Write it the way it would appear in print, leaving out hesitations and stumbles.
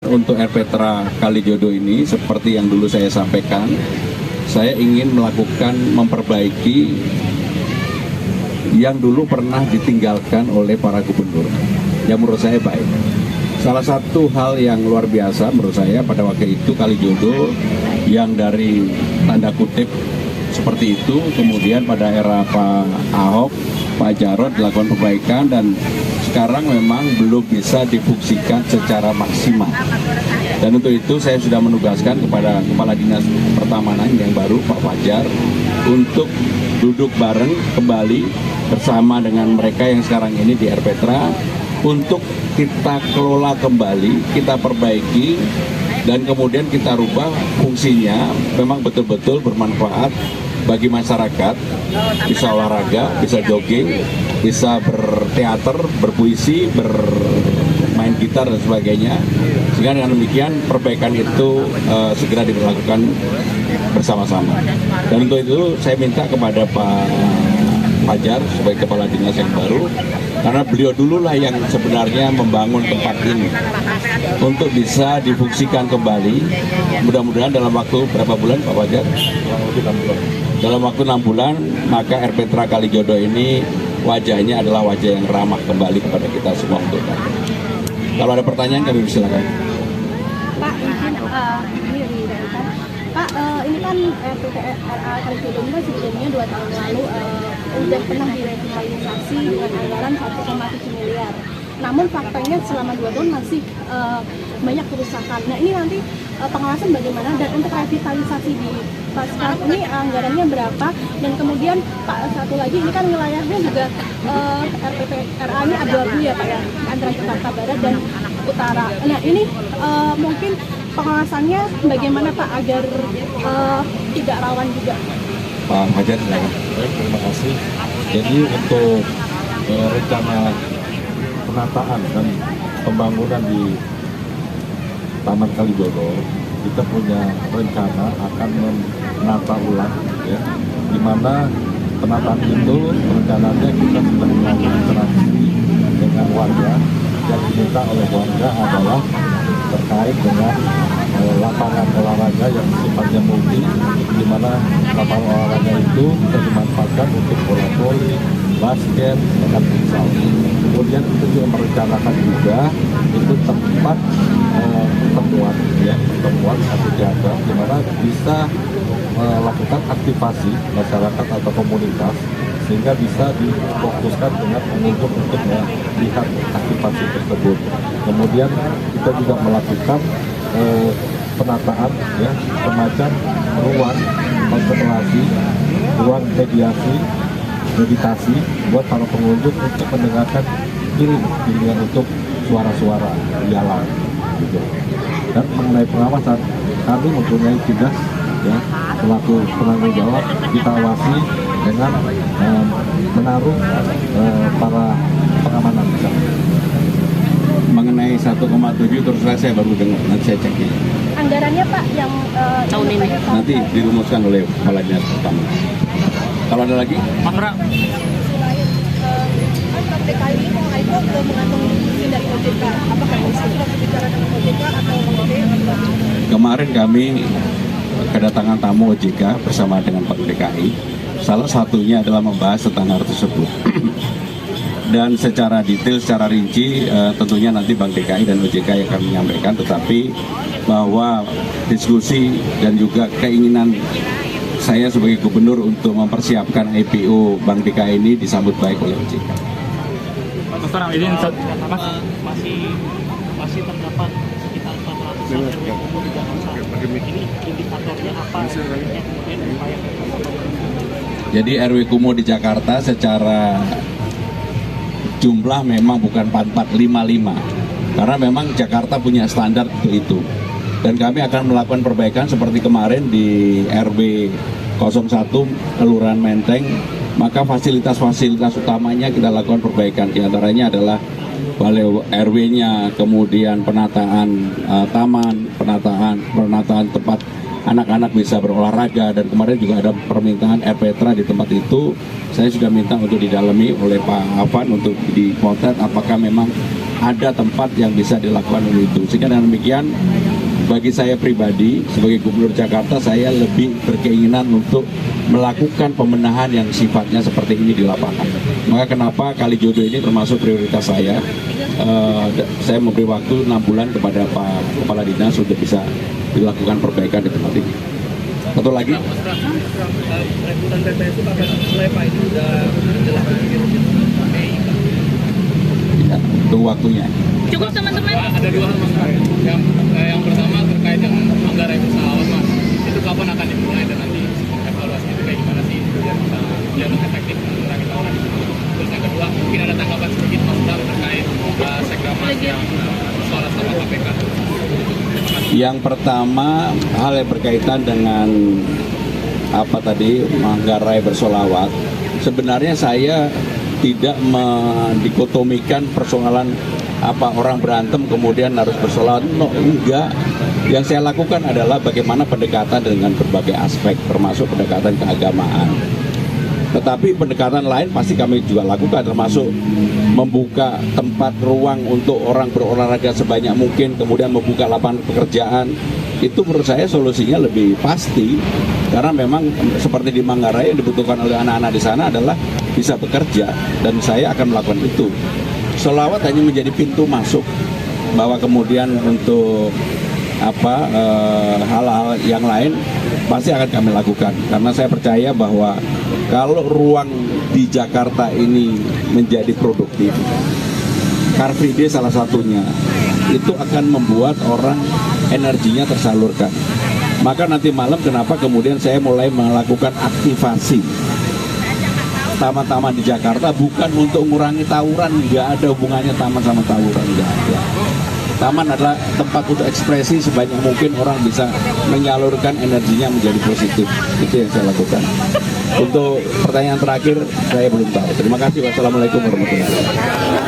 Untuk RPtra Kalijodo ini, seperti yang dulu saya sampaikan, saya ingin melakukan memperbaiki yang dulu pernah ditinggalkan oleh para gubernur, yang menurut saya baik. Salah satu hal yang luar biasa menurut saya pada waktu itu Kalijodo yang dari tanda kutip seperti itu, kemudian pada era Pak Ahok, Pak Jarod dilakukan perbaikan dan sekarang memang belum bisa difungsikan secara maksimal. Dan untuk itu saya sudah menugaskan kepada Kepala Dinas Pertamanan yang baru, Pak Fajar, untuk duduk bareng kembali bersama dengan mereka yang sekarang ini di RPtra untuk kita kelola kembali, kita perbaiki, dan kemudian kita rubah fungsinya memang betul-betul bermanfaat bagi masyarakat, bisa olahraga, bisa jogging, bisa berteater, berpuisi, bermain gitar dan sebagainya. Sehingga dengan demikian perbaikan itu segera diberlakukan bersama-sama. Dan untuk itu saya minta kepada Pak Fajar sebagai Kepala Dinas yang baru, karena beliau dululah yang sebenarnya membangun tempat ini untuk bisa difungsikan kembali. Mudah-mudahan dalam waktu berapa bulan Pak Fajar? Dalam waktu 6 bulan, maka RPtra Kalijodo ini wajahnya adalah wajah yang ramah kembali kepada kita semua untuk kami. Kalau ada pertanyaan kami silakan. Pak, Pak, ini kan RPTRA Kalijodo ini kan sebelumnya 2 tahun lalu udah pernah direvitalisasi dengan anggaran 1,7 miliar. Namun faktanya selama 2 tahun masih banyak kerusakan. Nah ini nanti pengawasan bagaimana, dan untuk revitalisasi di sekarang ini anggarannya berapa, dan kemudian Pak satu lagi ini kan wilayahnya juga RPTRA ini abu-abu ya Pak ya, antara Jakarta Barat dan Utara. Nah ini mungkin pengawasannya bagaimana Pak agar tidak rawan juga? Pak Fajar silakan. Terima kasih. Jadi untuk rencana penataan dan pembangunan di Taman Kalijodo, kita punya rencana akan menata ulang, ya, di mana penataan itu rencananya kita sedang melakukan interaksi dengan warga. Yang diminta oleh warga adalah terkait dengan lapangan olahraga yang sifatnya multi, di mana lapangan olahraga itu bisa dimanfaatkan untuk bola voli, basket, dan futsal. Kemudian kita juga merencanakan juga itu tempat pertemuan, ya, pertemuan atau jaga, di mana bisa melakukan aktivasi masyarakat atau komunitas, sehingga bisa difokuskan dengan pengunjung untuk melihat aktivasi tersebut. Kemudian kita juga melakukan penataan, ya, semacam ruang konsentrasi, ruang mediasi, meditasi buat para pengunjung untuk mendengarkan piringan untuk suara-suara di alam, gitu. Dan mengenai pengawasan, kami mempunyai tugas, ya, selaku penanggung jawab, kita awasi dengan menaruh para pengamanan misalnya. Mengenai 1,7 terus terang saya baru dengar, nanti saya cek ya. Anggarannya Pak yang tahun ini Nanti dirumuskan oleh Kepala Dinas Pertama. Kalau ada lagi? Pangra. DKI ini itu belum mengantung izin dari OJK. Apakah ini sudah berbicara dengan OJK atau Kemarin kami kedatangan tamu OJK bersama dengan Pak DKI. Salah satunya adalah membahas tentang hal tersebut. Dan secara detail, secara rinci, tentunya nanti Bank DKI dan OJK yang akan menyampaikan, tetapi bahwa diskusi dan juga keinginan saya sebagai gubernur untuk mempersiapkan IPO Bank DKI ini disambut baik oleh OJK. Sekarang ini masih terdapat sekitar 400 ini indikatornya apa? Jadi RW Kumuh di Jakarta secara jumlah memang bukan 4455, karena memang Jakarta punya standar untuk itu, dan kami akan melakukan perbaikan seperti kemarin di RW 01 Kelurahan Menteng. Maka fasilitas-fasilitas utamanya kita lakukan perbaikan, diantaranya adalah balai RW-nya, kemudian penataan taman, penataan tempat anak-anak bisa berolahraga, dan kemarin juga ada permintaan RPTRA di tempat itu. Saya sudah minta untuk didalami oleh Pak Afan untuk dipotret apakah memang ada tempat yang bisa dilakukan itu. Sehingga dengan demikian, bagi saya pribadi sebagai Gubernur Jakarta, saya lebih berkeinginan untuk melakukan pembenahan yang sifatnya seperti ini di lapangan. Maka kenapa Kalijodo ini termasuk prioritas saya. Saya memberi waktu 6 bulan kepada Pak Kepala Dinas untuk bisa dilakukan perbaikan di tempat ini. Satu lagi. Rebutan PPSU kapan mulai Pak, ini udah jelas Ya, tunggu waktunya. Cukup teman-teman. Ada dua hal Mas. Yang pertama terkait dengan Manggarai pesawat Mas. Itu kapan akan dimulai dan nanti evaluasinya itu kayak gimana sih biar bisa lebih efektif mengurangi tawaran itu. Terus yang kedua mungkin ada tanggapan sedikit Mas Bram terkait Sekdamas yang suara sama KPK. Yang pertama, hal yang berkaitan dengan apa tadi, Manggarai bersolawat. Sebenarnya saya tidak mendikotomikan persoalan apa orang berantem kemudian harus bersolawat. No, enggak. Yang saya lakukan adalah bagaimana pendekatan dengan berbagai aspek, termasuk pendekatan keagamaan. Tetapi pendekatan lain pasti kami juga lakukan, termasuk membuka tempat ruang untuk orang berolahraga sebanyak mungkin, kemudian membuka lapangan pekerjaan. Itu menurut saya solusinya lebih pasti, karena memang seperti di Manggarai yang dibutuhkan oleh anak-anak di sana adalah bisa bekerja, dan saya akan melakukan itu. Sholawat hanya menjadi pintu masuk, bahwa kemudian untuk hal-hal yang lain pasti akan kami lakukan, karena saya percaya bahwa kalau ruang di Jakarta ini menjadi produktif, Car Free Day salah satunya, itu akan membuat orang energinya tersalurkan. Maka nanti malam kenapa kemudian saya mulai melakukan aktivasi taman-taman di Jakarta, bukan untuk mengurangi tawuran, nggak ada hubungannya taman sama tawuran, nggak ada. Taman adalah tempat untuk ekspresi sebanyak mungkin orang bisa menyalurkan energinya menjadi positif. Itu yang saya lakukan. Untuk pertanyaan terakhir, saya belum tahu. Terima kasih. Wassalamualaikum warahmatullahi wabarakatuh.